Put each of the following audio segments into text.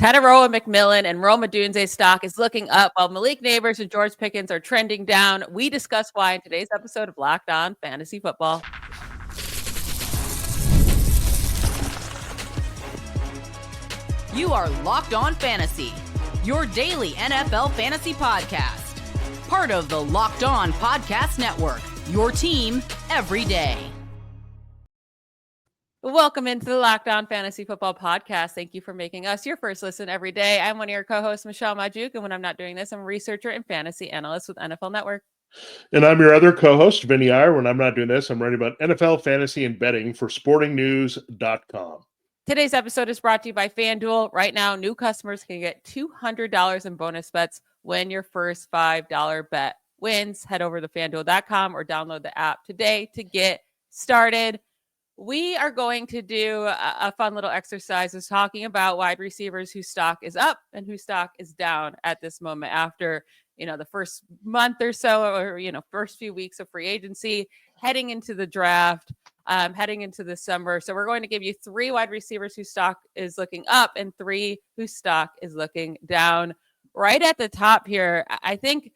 Tetairoa McMillan and Rome Odunze stock is looking up while Malik Nabers and George Pickens are trending down. We discuss why in today's episode of Locked On Fantasy Football. You are Locked On Fantasy, your daily NFL fantasy podcast. Part of the Locked On Podcast Network, your team every day. Welcome into the Locked On Fantasy Football Podcast. Thank you for making us your first listen every day. I'm one of your co-hosts, Michelle Magdziuk, and when I'm not doing this, I'm a researcher and fantasy analyst with NFL Network. And I'm your other co-host, Vinnie Iyer. When I'm not doing this, I'm writing about NFL fantasy and betting for sportingnews.com. Today's episode is brought to you by FanDuel. Right now, new customers can get $200 in bonus bets when your first $5 bet wins. Head over to FanDuel.com or download the app today to get started. We are going to do a fun little exercise is talking about wide receivers whose stock is up and whose stock is down at this moment after, the first month or so, or, first few weeks of free agency, heading into the draft, heading into the summer. So we're going to give you 3 wide receivers whose stock is looking up and 3 whose stock is looking down. Right at the top here, I think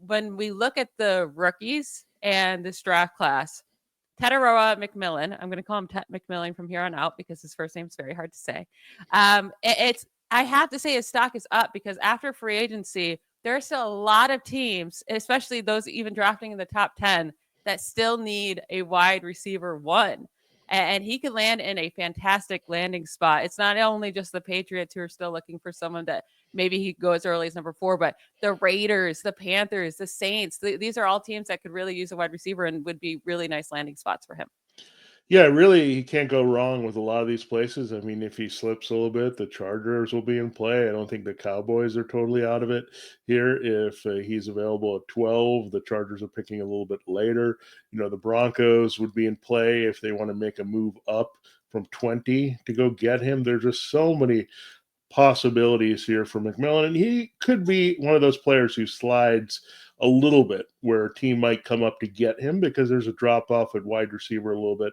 when we look at the rookies and this draft class, Tetairoa McMillan, I'm going to call him Tet McMillan from here on out because his first name is very hard to say. I have to say his stock is up because after free agency, there are still a lot of teams, especially those even drafting in the top 10, that still need a wide receiver one. And he could land in a fantastic landing spot. It's not only just the Patriots who are still looking for someone that maybe he goes as early as number 4, but the Raiders, the Panthers, the Saints, these are all teams that could really use a wide receiver and would be really nice landing spots for him. Yeah, really, he can't go wrong with a lot of these places. I mean, if he slips a little bit, the Chargers will be in play. I don't think the Cowboys are totally out of it here. If he's available at 12, the Chargers are picking a little bit later. The Broncos would be in play if they want to make a move up from 20 to go get him. There's just so many possibilities here for McMillan, and he could be one of those players who slides a little bit where a team might come up to get him because there's a drop off at wide receiver a little bit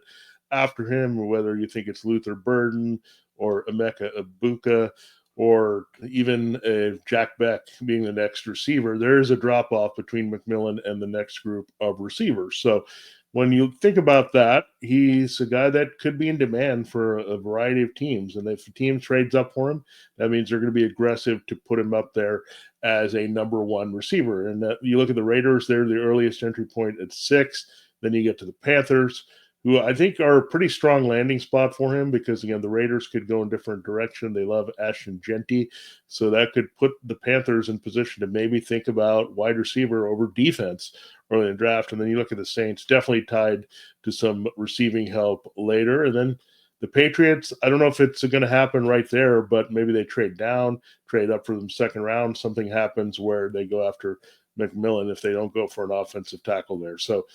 after him, or whether you think it's Luther Burden or Emeka Egbuka or even Jack Beck being the next receiver. There is a drop off between McMillan and the next group of receivers. So when you think about that, he's a guy that could be in demand for a variety of teams. And if a team trades up for him, that means they're going to be aggressive to put him up there as a number 1 receiver. And you look at the Raiders, they're the earliest entry point at 6. Then you get to the Panthers, who I think are a pretty strong landing spot for him because, again, the Raiders could go in different direction. They love Ashton Genty. So that could put the Panthers in position to maybe think about wide receiver over defense early in the draft. And then you look at the Saints, definitely tied to some receiving help later. And then the Patriots, I don't know if it's going to happen right there, but maybe they trade down, trade up for them second round. Something happens where they go after McMillan if they don't go for an offensive tackle there. So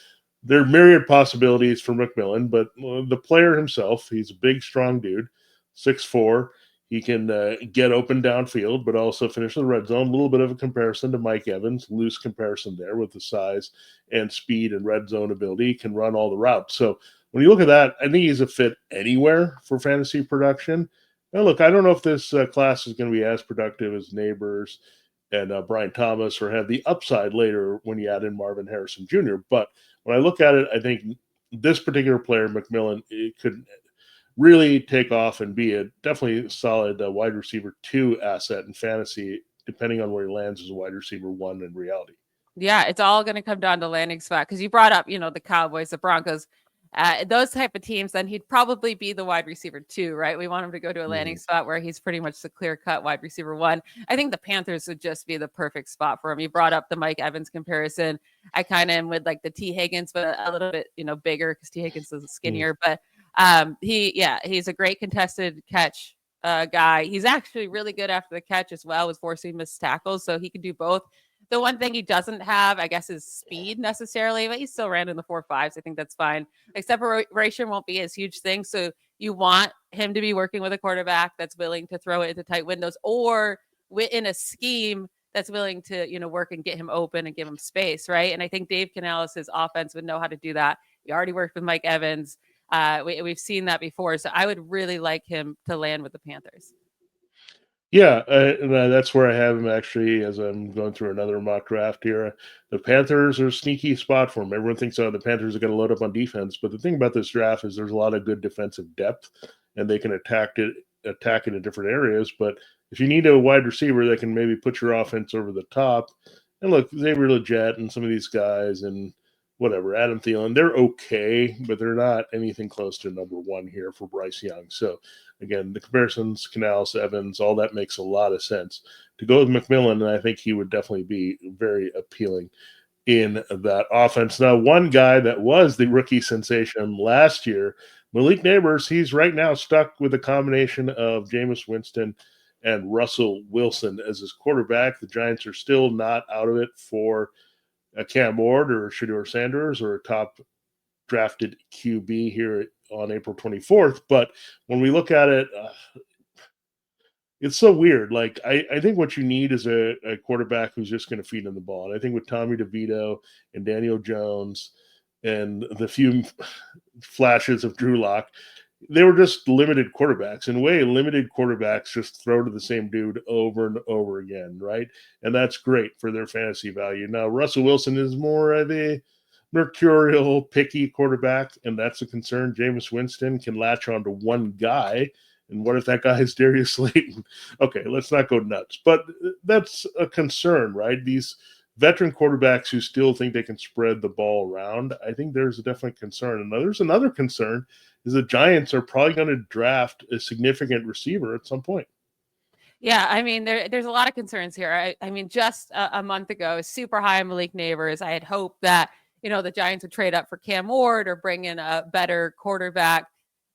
there are myriad possibilities for McMillan, but the player himself, he's a big, strong dude, 6'4". He can get open downfield, but also finish the red zone. A little bit of a comparison to Mike Evans, loose comparison there with the size and speed and red zone ability. He can run all the routes. So when you look at that, I think he's a fit anywhere for fantasy production. Now, look, I don't know if this class is going to be as productive as Nabers and Brian Thomas or have the upside later when you add in Marvin Harrison Jr. But when I look at it, I think this particular player, McMillan, it could really take off and be a definitely solid wide receiver 2 asset in fantasy, depending on where he lands as a wide receiver 1 in reality. Yeah, it's all going to come down to landing spot because you brought up, the Cowboys, the Broncos, those type of teams, then he'd probably be the wide receiver 2, right? We want him to go to a landing spot where he's pretty much the clear-cut wide receiver 1. I think the Panthers would just be the perfect spot for him. You brought up the Mike Evans comparison. I kind of am with like the T. Higgins, but a little bit, bigger because T. Higgins is skinnier. But he's a great contested catch guy. He's actually really good after the catch as well with forcing missed tackles, so he can do both. The one thing he doesn't have, I guess, is speed necessarily, but he still ran in the 4.5s. I think that's fine. Like separation won't be his huge thing. So you want him to be working with a quarterback that's willing to throw it into tight windows or in a scheme that's willing to, work and get him open and give him space, right? And I think Dave Canales' offense would know how to do that. He already worked with Mike Evans. We've seen that before. So I would really like him to land with the Panthers. Yeah, that's where I have him actually as I'm going through another mock draft here. The Panthers are a sneaky spot for him. Everyone thinks, oh, the Panthers are going to load up on defense, but the thing about this draft is there's a lot of good defensive depth, and they can attack it in different areas. But if you need a wide receiver that can maybe put your offense over the top, and look, Xavier Legette and some of these guys and whatever, Adam Thielen, they're okay, but they're not anything close to number one here for Bryce Young. So again, the comparisons, Canales, Evans, all that makes a lot of sense. To go with McMillan, and I think he would definitely be very appealing in that offense. Now, one guy that was the rookie sensation last year, Malik Nabers, he's right now stuck with a combination of Jameis Winston and Russell Wilson as his quarterback. The Giants are still not out of it for a Cam Ward or Shedeur Sanders or a top drafted QB here on April 24th. But when we look at it, it's so weird. Like, I think what you need is a quarterback who's just going to feed him the ball. And I think with Tommy DeVito and Daniel Jones and the few flashes of Drew Lock, they were just limited quarterbacks. In a way, limited quarterbacks just throw to the same dude over and over again, right? And that's great for their fantasy value. Now, Russell Wilson is more of a mercurial, picky quarterback, and that's a concern. Jameis Winston can latch on to one guy. And what if that guy is Darius Slayton? Okay, let's not go nuts. But that's a concern, right? These veteran quarterbacks who still think they can spread the ball around, I think there's a definite concern. And there's another concern is the Giants are probably going to draft a significant receiver at some point. Yeah, I mean, there's a lot of concerns here. I mean, just a month ago, super high on Malik Nabers. I had hoped that, the Giants would trade up for Cam Ward or bring in a better quarterback.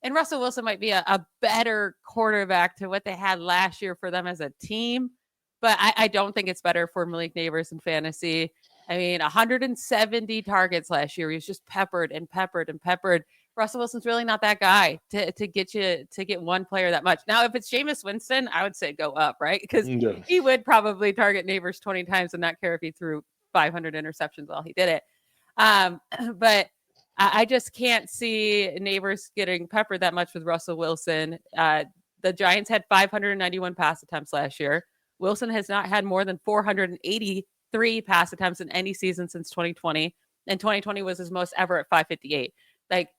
And Russell Wilson might be a better quarterback to what they had last year for them as a team. But I don't think it's better for Malik Nabers in fantasy. I mean, 170 targets last year. He was just peppered and peppered and peppered. Russell Wilson's really not that guy to get one player that much. Now, if it's Jameis Winston, I would say go up, right? Because he would probably target Nabers 20 times and not care if he threw 500 interceptions while he did it. But I just can't see Nabers getting peppered that much with Russell Wilson. The Giants had 591 pass attempts last year. Wilson has not had more than 483 pass attempts in any season since 2020. And 2020 was his most ever at 558. Like,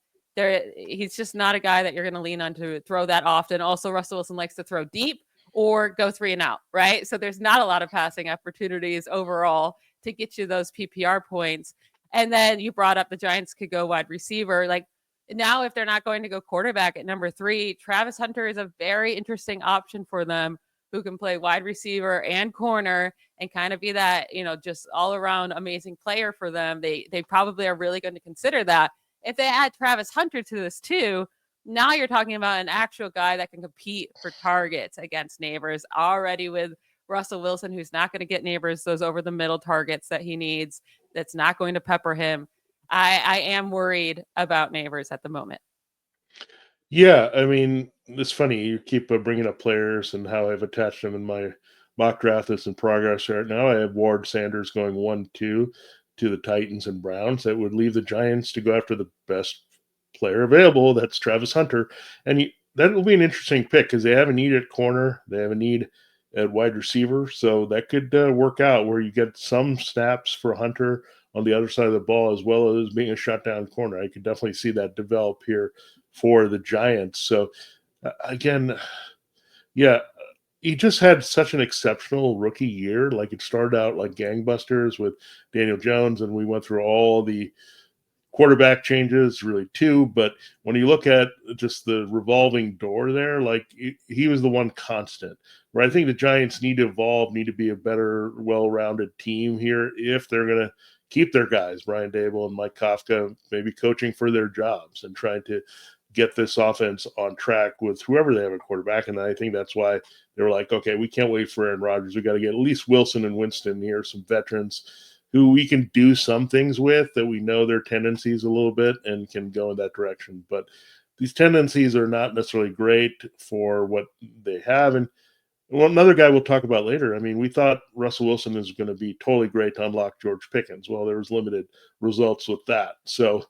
he's just not a guy that you're going to lean on to throw that often. Also, Russell Wilson likes to throw deep or go 3 and out, right? So there's not a lot of passing opportunities overall to get you those PPR points. And then you brought up the Giants could go wide receiver. Like, now, if they're not going to go quarterback at number 3, Travis Hunter is a very interesting option for them, who can play wide receiver and corner and kind of be that, just all around amazing player for them. They probably are really going to consider that. If they add Travis Hunter to this too, now you're talking about an actual guy that can compete for targets against Nabers, already with Russell Wilson, who's not going to get Nabers those over the middle targets that he needs. That's not going to pepper him. I am worried about Nabers at the moment. Yeah, I mean, it's funny. You keep bringing up players and how I've attached them in my mock draft that's in progress right now. I have Ward Sanders going 1-2 to the Titans and Browns. That would leave the Giants to go after the best player available. That's Travis Hunter. And that will be an interesting pick because they have a need at corner. They have a need at wide receiver. So that could work out where you get some snaps for Hunter on the other side of the ball, as well as being a shutdown corner. I could definitely see that develop here for the Giants. So again, yeah, he just had such an exceptional rookie year. Like, it started out like gangbusters with Daniel Jones, and we went through all the quarterback changes, really 2. But when you look at just the revolving door there, like, he was the one constant. Where I think the Giants need to evolve, need to be a better, well-rounded team here if they're going to keep their guys, Brian Dable and Mike Kafka, maybe coaching for their jobs and trying to get this offense on track with whoever they have a quarterback. And I think that's why they were like, okay, we can't wait for Aaron Rodgers. We got to get at least Wilson and Winston here, some veterans who we can do some things with, that we know their tendencies a little bit and can go in that direction. But these tendencies are not necessarily great for what they have. And another guy we'll talk about later, I mean, we thought Russell Wilson is going to be totally great to unlock George Pickens. Well, there was limited results with that. So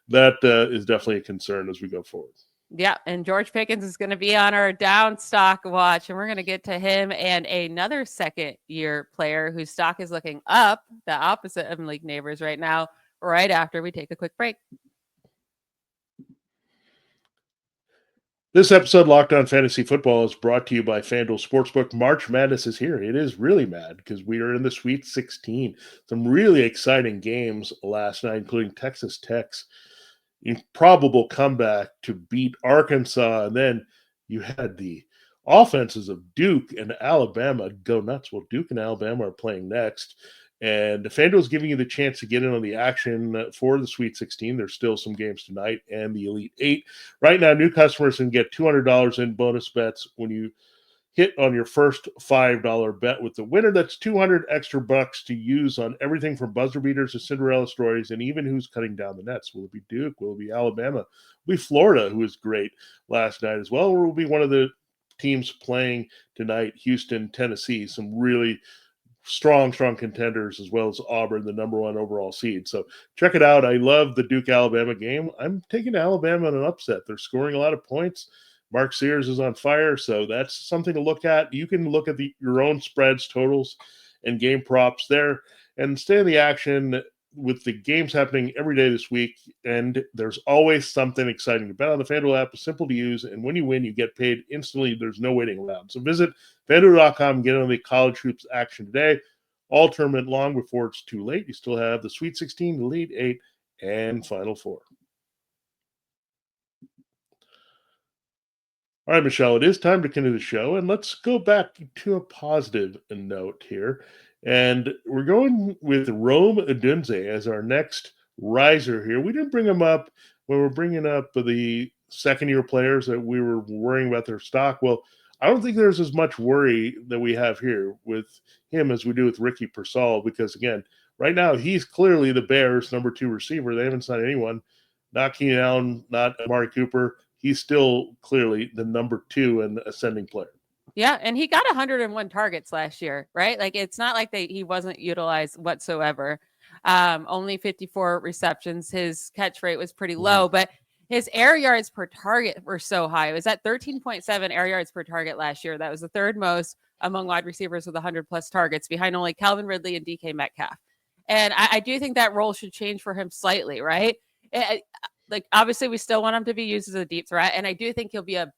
that is definitely a concern as we go forward. Yeah, and George Pickens is going to be on our down stock watch, and we're going to get to him and another second-year player whose stock is looking up, the opposite of Malik Nabers right now, right after we take a quick break. This episode, Locked On Fantasy Football, is brought to you by FanDuel Sportsbook. March Madness is here. It is really mad because we are in the Sweet 16. Some really exciting games last night, including Texas Tech's improbable comeback to beat Arkansas. And then you had the offenses of Duke and Alabama go nuts. Well, Duke and Alabama are playing next. And FanDuel is giving you the chance to get in on the action for the Sweet 16. There's still some games tonight and the Elite 8. Right now, new customers can get $200 in bonus bets when you hit on your first $5 bet with the winner. That's 200 extra bucks to use on everything from buzzer beaters to Cinderella stories and even who's cutting down the nets. Will it be Duke? Will it be Alabama? Will it be Florida, who was great last night as well? Or will it be one of the teams playing tonight, Houston, Tennessee? Some really strong contenders, as well as Auburn, the number 1 overall seed. So check it out. I love the Duke-Alabama game. I'm taking Alabama in an upset. They're scoring a lot of points. Mark Sears is on fire, so that's something to look at. You can look at your own spreads, totals, and game props there, and stay in the action with the games happening every day this week. And there's always something exciting to bet on. The FanDuel app is simple to use, and when you win, you get paid instantly. There's no waiting around. So visit FanDuel.com and get on the college hoops action today. All tournament long before it's too late. You still have the Sweet 16, the Elite 8, and Final Four. All right, Michelle, it is time to continue the show, and let's go back to a positive note here. And we're going with Rome Odunze as our next riser here. We didn't bring him up when we're bringing up the second-year players that we were worrying about their stock. Well, I don't think there's as much worry that we have here with him as we do with Ricky Pearsall, because, again, right now he's clearly the Bears' number 2 receiver. They haven't signed anyone, not Keenan Allen, not Amari Cooper. He's still clearly the number 2 and ascending player. Yeah, and he got 101 targets last year, right? Like, it's not like he wasn't utilized whatsoever. Only 54 receptions. His catch rate was pretty low, but his air yards per target were so high. It was at 13.7 air yards per target last year. That was the 3rd most among wide receivers with 100-plus targets, behind only Calvin Ridley and DK Metcalf. And I do think that role should change for him slightly, right? Like, obviously, we still want him to be used as a deep threat, and I do think he'll be a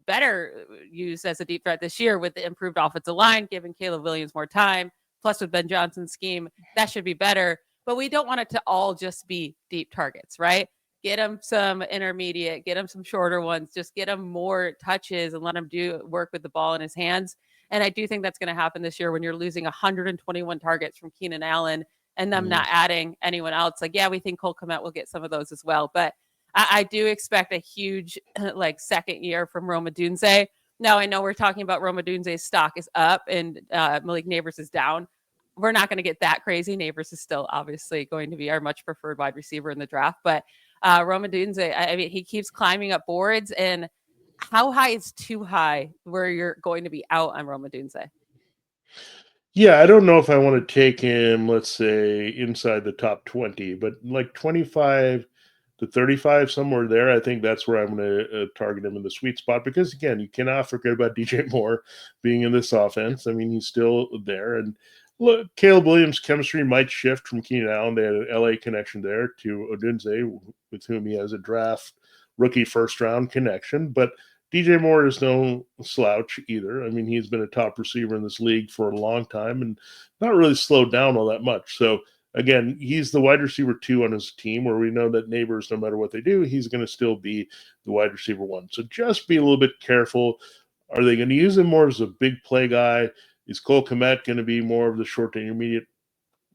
better used as a deep threat this year with the improved offensive line, giving Caleb Williams more time, plus with Ben Johnson's scheme, that should be better. But we don't want it to all just be deep targets, right? Get him some intermediate, get him some shorter ones, just get him more touches and let him do work with the ball in his hands. And I do think that's going to happen this year when you're losing 121 targets from Keenan Allen and them not adding anyone else. Like, yeah, we think Cole Kmet will get some of those as well. But I do expect a huge, second year from Rome Odunze. Now, I know we're talking about Rome Odunze's stock is up and Malik Nabers is down. We're not going to get that crazy. Nabers is still obviously going to be our much preferred wide receiver in the draft. But Rome Odunze, I mean, he keeps climbing up boards. And how high is too high where you're going to be out on Rome Odunze? Yeah, I don't know if I want to take him, let's say, inside the top 20, but like 25 to 35, somewhere there. I think that's where I'm going to target him in the sweet spot because, again, you cannot forget about DJ Moore being in this offense. I mean, he's still there. And look, Caleb Williams' chemistry might shift from Keenan Allen. They had an LA connection there to Odunze, with whom he has a draft rookie first-round connection. But DJ Moore is no slouch either. I mean, he's been a top receiver in this league for a long time and not really slowed down all that much. So, again, he's the wide receiver 2 on his team, where we know that Nabers, no matter what they do, he's going to still be the wide receiver 1. So just be a little bit careful. Are they going to use him more as a big play guy? Is Cole Kmet going to be more of the short to intermediate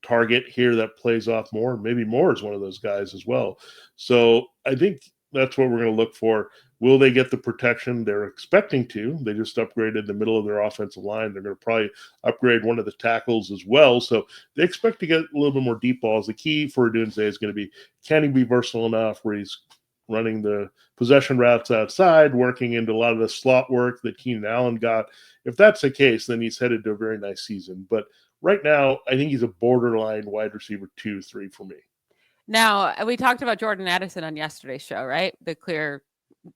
target here that plays off more? Maybe Moore is one of those guys as well. So I think that's what we're going to look for. Will they get the protection they're expecting to? They just upgraded the middle of their offensive line. They're going to probably upgrade one of the tackles as well. So they expect to get a little bit more deep balls. The key for Odunze is going to be, can he be versatile enough where he's running the possession routes outside, working into a lot of the slot work that Keenan Allen got? If that's the case, then he's headed to a very nice season. But right now, I think he's a borderline wide receiver 2-3 for me. Now, we talked about Jordan Addison on yesterday's show, right? The clear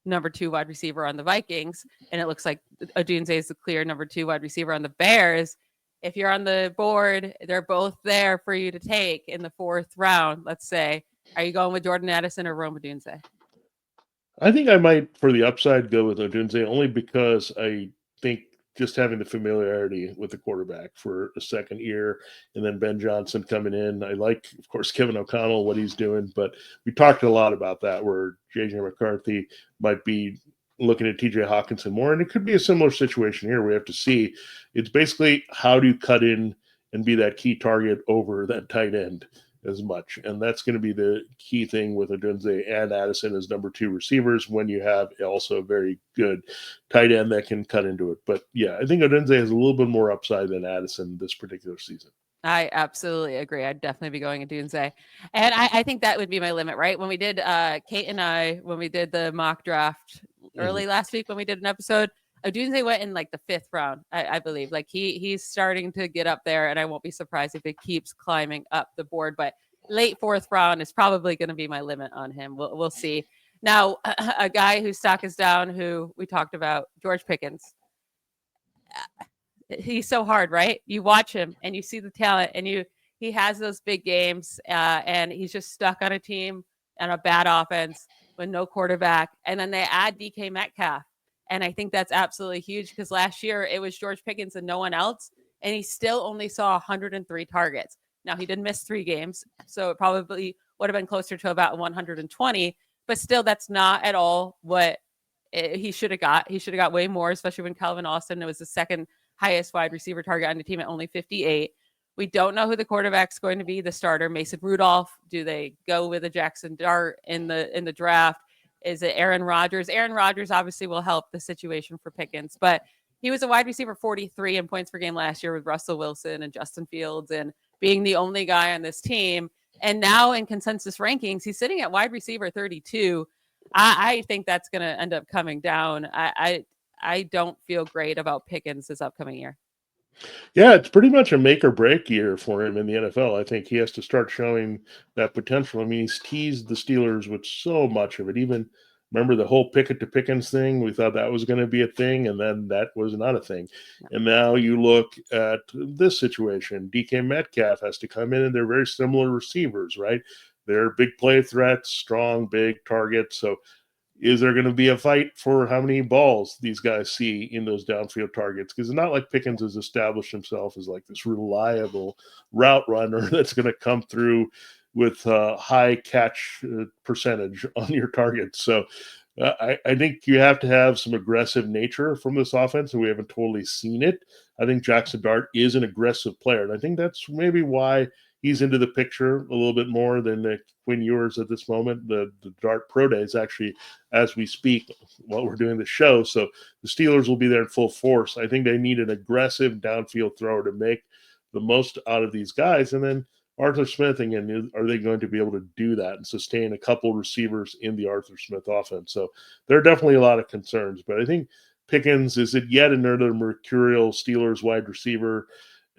number 2 wide receiver on the Vikings, and it looks like Odunze is the clear number 2 wide receiver on the Bears. If you're on the board, they're both there for you to take in the 4th round, let's say. Are you going with Jordan Addison or Rome Odunze? I think I might, for the upside, go with Odunze only because I think just having the familiarity with the quarterback for a second year and then Ben Johnson coming in. I like, of course, Kevin O'Connell, what he's doing, but we talked a lot about that where JJ McCarthy might be looking at TJ Hawkinson more. And it could be a similar situation here. We have to see. It's basically how do you cut in and be that key target over that tight end as much. And that's going to be the key thing with Odunze and Addison as number 2 receivers when you have also a very good tight end that can cut into it. But yeah, I think Odunze has a little bit more upside than Addison this particular season. I absolutely agree. I'd definitely be going Odunze. And I think that would be my limit, right? When we did, Kate and I, when we did the mock draft early last week, when we did an episode, Odunze went in like the 5th round, I believe. Like he's starting to get up there, and I won't be surprised if it keeps climbing up the board. But late 4th round is probably going to be my limit on him. We'll see. Now, a guy whose stock is down, who we talked about, George Pickens. He's so hard, right? You watch him and you see the talent, and he has those big games, and he's just stuck on a team and a bad offense with no quarterback. And then they add DK Metcalf. And I think that's absolutely huge because last year it was George Pickens and no one else. And he still only saw 103 targets. Now, he did miss 3 games, so it probably would have been closer to about 120. But still, that's not at all what he should have got. He should have got way more, especially when Calvin Austin, it was the 2nd highest wide receiver target on the team at only 58. We don't know who the quarterback's going to be, the starter. Mason Rudolph. Do they go with a Jackson Dart in the draft? Is it Aaron Rodgers? Aaron Rodgers obviously will help the situation for Pickens, but he was a wide receiver 43 in points per game last year with Russell Wilson and Justin Fields and being the only guy on this team. And now in consensus rankings, he's sitting at wide receiver 32. I think that's going to end up coming down. I don't feel great about Pickens this upcoming year. Yeah, it's pretty much a make or break year for him in the NFL. I think he has to start showing that potential. I mean, he's teased the Steelers with so much of it. Even remember the whole Pickett to Pickens thing? We thought that was going to be a thing, and then that was not a thing. And now you look at this situation. DK Metcalf has to come in, and they're very similar receivers, right? They're big play threats, strong, big targets. So is there going to be a fight for how many balls these guys see in those downfield targets? Because it's not like Pickens has established himself as like this reliable route runner that's going to come through with high catch percentage on your targets. So I think you have to have some aggressive nature from this offense, and we haven't totally seen it. I think Jackson Dart is an aggressive player, and I think that's maybe why he's into the picture a little bit more than Quinn Ewers at this moment. The Dart Pro Day is actually as we speak while we're doing the show. So the Steelers will be there in full force. I think they need an aggressive downfield thrower to make the most out of these guys. And then Arthur Smith, again, are they going to be able to do that and sustain a couple receivers in the Arthur Smith offense? So there are definitely a lot of concerns. But I think Pickens is yet another mercurial Steelers wide receiver.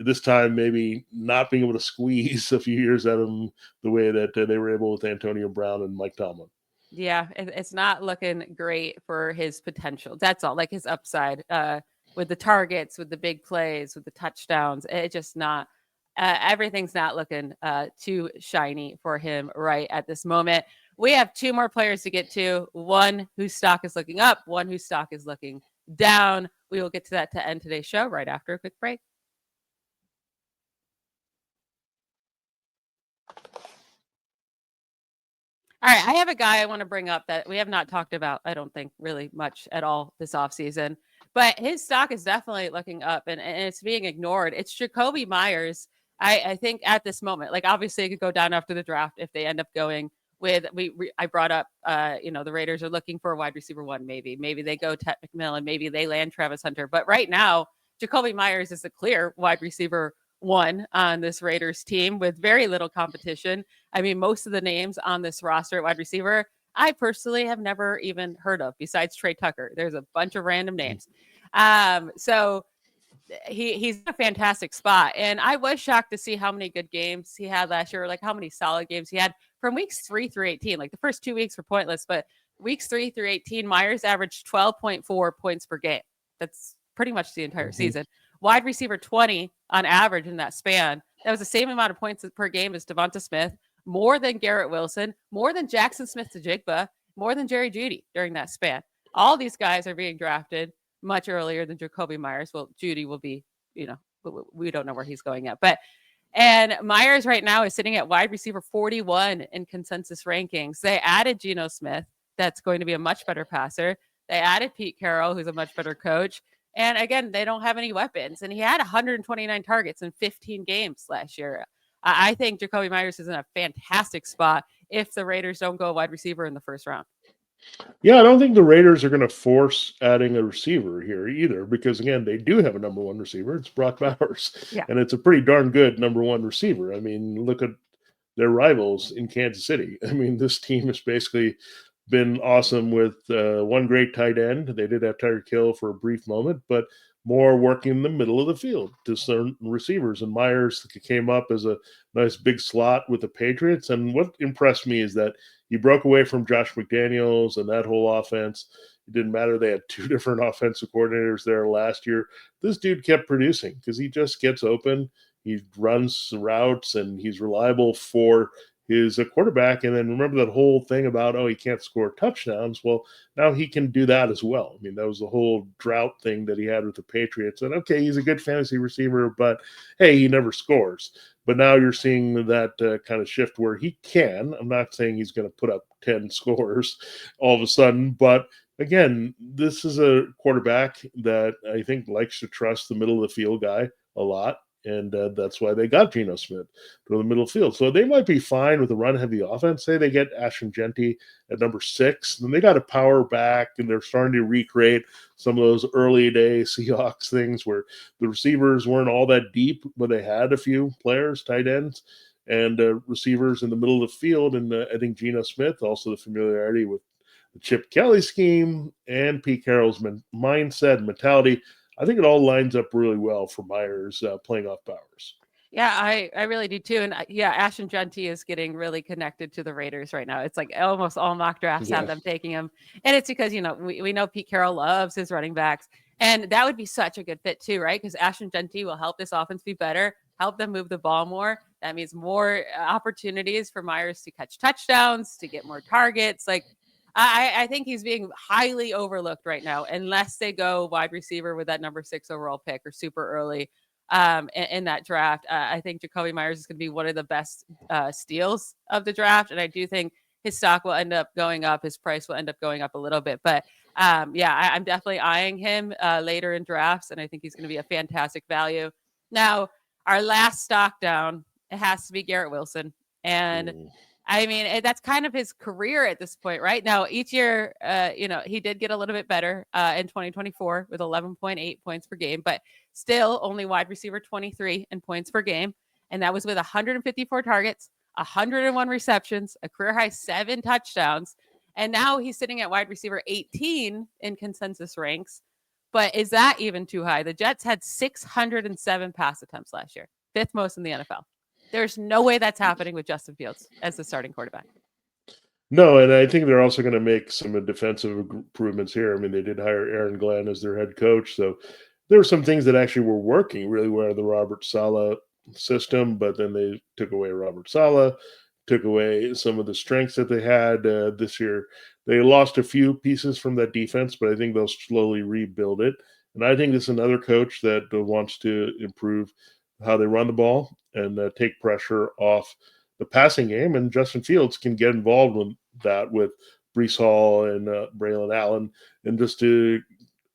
This time, maybe not being able to squeeze a few years out of him the way that they were able with Antonio Brown and Mike Tomlin. Yeah, it's not looking great for his potential. That's all, like his upside with the targets, with the big plays, with the touchdowns. It just not, everything's not looking too shiny for him right at this moment. We have 2 more players to get to, one whose stock is looking up, one whose stock is looking down. We will get to that to end today's show right after a quick break. All right, I have a guy I want to bring up that we have not talked about, I don't think, really much at all this offseason. But his stock is definitely looking up, and it's being ignored. It's Jacoby Myers. I think at this moment, like obviously it could go down after the draft if they end up going with, I brought up, the Raiders are looking for a wide receiver 1, maybe they go Tetairoa McMillan, maybe they land Travis Hunter. But right now, Jacoby Myers is a clear wide receiver 1 on this Raiders team with very little competition. I mean, most of the names on this roster at wide receiver, I personally have never even heard of besides Trey Tucker. There's a bunch of random names. So he's in a fantastic spot. And I was shocked to see how many good games he had last year, like how many solid games he had from weeks 3 through 18. Like the first 2 weeks were pointless, but weeks 3 through 18, Myers averaged 12.4 points per game. That's pretty much the entire season. Wide receiver 20 on average in that span. That was the same amount of points per game as Devonta Smith, more than Garrett Wilson, more than Jackson Smith-Njigba, more than Jerry Jeudy during that span. All these guys are being drafted much earlier than Jacoby Myers. Well, Jeudy will be, we don't know where he's going yet. And Myers right now is sitting at wide receiver 41 in consensus rankings. They added Geno Smith. That's going to be a much better passer. They added Pete Carroll, who's a much better coach. And again, they don't have any weapons. And he had 129 targets in 15 games last year. I think Jacoby Myers is in a fantastic spot if the Raiders don't go wide receiver in the first round. Yeah, I don't think the Raiders are going to force adding a receiver here either, because again, they do have a number one receiver. It's Brock Bowers, and it's a pretty darn good number one receiver. I mean, look at their rivals in Kansas City. I mean, this team has basically been awesome with one great tight end. They did have Tyreek Hill for a brief moment, but more working in the middle of the field to certain receivers. And Myers came up as a nice big slot with the Patriots. And what impressed me is that he broke away from Josh McDaniels and that whole offense. It didn't matter. They had two different offensive coordinators there last year. This dude kept producing because he just gets open. He runs routes and he's reliable for his quarterback. And then remember that whole thing about, he can't score touchdowns. Well, now he can do that as well. I mean, that was the whole drought thing that he had with the Patriots. And okay, he's a good fantasy receiver, but hey, he never scores. But now you're seeing that kind of shift where he can. I'm not saying he's going to put up 10 scores all of a sudden, but again, this is a quarterback that I think likes to trust the middle of the field guy a lot. And that's why they got Geno Smith to the middle field. So they might be fine with a run-heavy offense. Say they get Ashton Genty at number 6. Then they got a power back, and they're starting to recreate some of those early-day Seahawks things where the receivers weren't all that deep, but they had a few players, tight ends, and receivers in the middle of the field. And I think Geno Smith, also the familiarity with the Chip Kelly scheme and Pete Carroll's mindset and mentality, I think it all lines up really well for Myers playing off Bowers. Yeah, I really do too. And Ashton Genty is getting really connected to the Raiders right now. It's like almost all mock drafts have them taking him. And it's because, we know Pete Carroll loves his running backs. And that would be such a good fit too, right? Because Ashton Genty will help this offense be better, help them move the ball more. That means more opportunities for Myers to catch touchdowns, to get more targets. Like, I think he's being highly overlooked right now, unless they go wide receiver with that number 6 overall pick or super early in that draft. I think Jacoby Myers is going to be one of the best steals of the draft. And I do think his stock will end up going up. His price will end up going up a little bit. But I'm definitely eyeing him later in drafts. And I think he's going to be a fantastic value. Now, our last stock down, it has to be Garrett Wilson. And I mean, that's kind of his career at this point, right? Now, each year, he did get a little bit better in 2024 with 11.8 points per game, but still only wide receiver 23 in points per game. And that was with 154 targets, 101 receptions, a career high 7 touchdowns. And now he's sitting at wide receiver 18 in consensus ranks. But is that even too high? The Jets had 607 pass attempts last year, 5th most in the NFL. There's no way that's happening with Justin Fields as the starting quarterback. No, and I think they're also going to make some defensive improvements here. I mean, they did hire Aaron Glenn as their head coach, so there were some things that actually were working really well in the Robert Saleh system, but then they took away Robert Saleh, took away some of the strengths that they had this year. They lost a few pieces from that defense, but I think they'll slowly rebuild it. And I think this is another coach that wants to improve how they run the ball and take pressure off the passing game. And Justin Fields can get involved with that with Breece Hall and Braylon Allen, and just to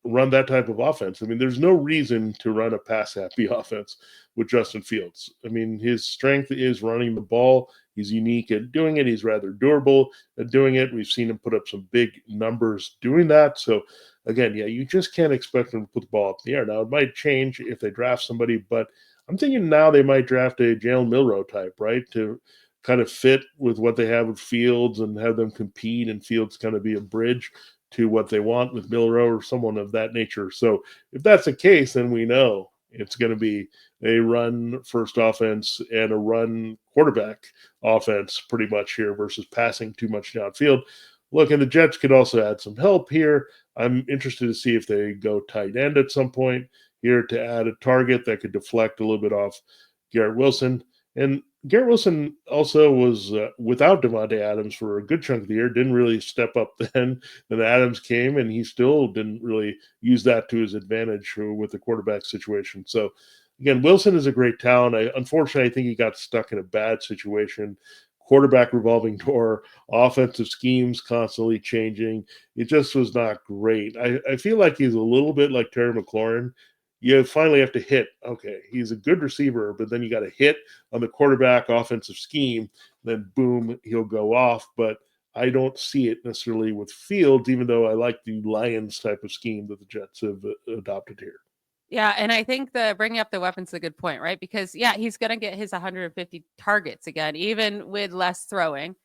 run that type of offense. I mean, there's no reason to run a pass-happy offense with Justin Fields. I mean, his strength is running the ball. He's unique at doing it. He's rather durable at doing it. We've seen him put up some big numbers doing that. So, again, you just can't expect him to put the ball up in the air. Now, it might change if they draft somebody, but I'm thinking now they might draft a Jalen Milroe type, right, to kind of fit with what they have with Fields and have them compete, and Fields kind of be a bridge to what they want with Milroe or someone of that nature. So if that's the case, then we know it's going to be a run-first offense and a run quarterback offense pretty much here versus passing too much downfield. look, and the Jets could also add some help here. I'm interested to see if they go tight end at some point here to add a target that could deflect a little bit off Garrett Wilson. And Garrett Wilson also was without Devontae Adams for a good chunk of the year, didn't really step up then. Then Adams came, and he still didn't really use that to his advantage with the quarterback situation. So, again, Wilson is a great talent. Unfortunately, I think he got stuck in a bad situation. Quarterback revolving door, offensive schemes constantly changing. It just was not great. I feel like he's a little bit like Terry McLaurin. You finally have to hit. Okay, he's a good receiver, but then you got to hit on the quarterback offensive scheme. Then boom, he'll go off. But I don't see it necessarily with Fields, even though I like the Lions type of scheme that the Jets have adopted here. Yeah, and I think the bringing up the weapons is a good point, right? Because yeah, he's going to get his 150 targets again, even with less throwing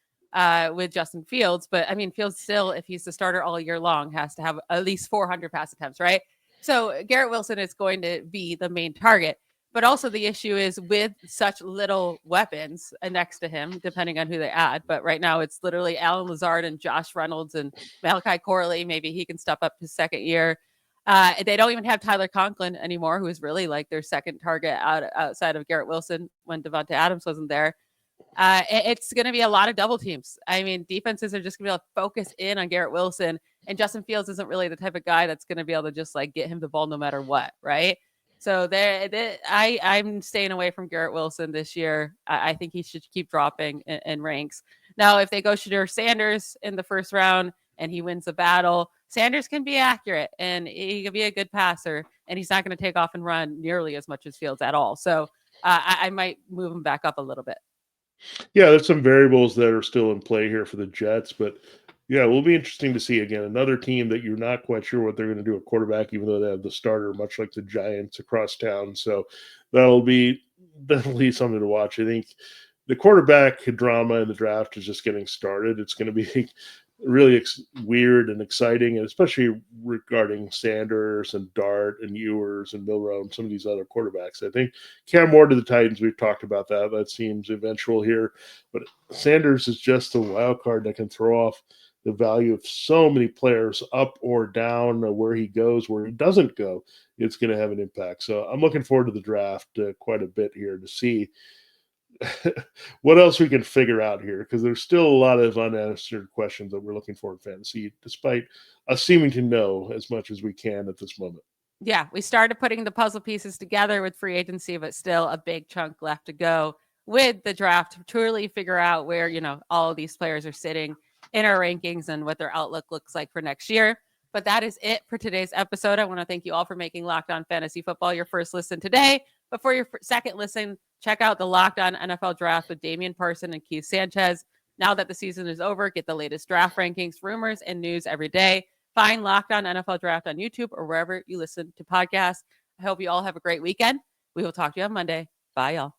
with Justin Fields. But I mean, Fields still, if he's the starter all year long, has to have at least 400 pass attempts, right? So Garrett Wilson is going to be the main target. But also the issue is with such little weapons next to him, depending on who they add. But right now it's literally Alan Lazard and Josh Reynolds and Malachi Corley. Maybe he can step up his second year. They don't even have Tyler Conklin anymore, who is really like their second target outside of Garrett Wilson when Devontae Adams wasn't there. It's going to be a lot of double teams. I mean, defenses are just going to be able to focus in on Garrett Wilson, and Justin Fields isn't really the type of guy that's going to be able to just like get him the ball no matter what, right? So I'm staying away from Garrett Wilson this year. I think he should keep dropping in ranks. Now, if they go Shedeur Sanders in the first round and he wins the battle, Sanders can be accurate and he can be a good passer, and he's not going to take off and run nearly as much as Fields at all. So I might move him back up a little bit. Yeah, there's some variables that are still in play here for the Jets, but yeah, it will be interesting to see again another team that you're not quite sure what they're going to do at quarterback, even though they have the starter, much like the Giants across town. So that'll be definitely something to watch. I think the quarterback drama in the draft is just getting started. It's going to be really weird and exciting, and especially regarding Sanders and Dart and Ewers and Milroe and some of these other quarterbacks. I think Cam Ward to the Titans, we've talked about that. That seems eventual here. But Sanders is just a wild card that can throw off the value of so many players up or down, where he goes, where he doesn't go. It's going to have an impact. So I'm looking forward to the draft quite a bit here to see what else we can figure out here, because there's still a lot of unanswered questions that we're looking for in fantasy, despite us seeming to know as much as we can at this moment. Yeah, we started putting the puzzle pieces together with free agency, but still a big chunk left to go with the draft to truly figure out where, all of these players are sitting in our rankings and what their outlook looks like for next year. But that is it for today's episode. I want to thank you all for making Locked On Fantasy Football your first listen today. But for your second listen, check out the Locked On NFL Draft with Damian Parson and Keith Sanchez. Now that the season is over, get the latest draft rankings, rumors, and news every day. Find Locked On NFL Draft on YouTube or wherever you listen to podcasts. I hope you all have a great weekend. We will talk to you on Monday. Bye, y'all.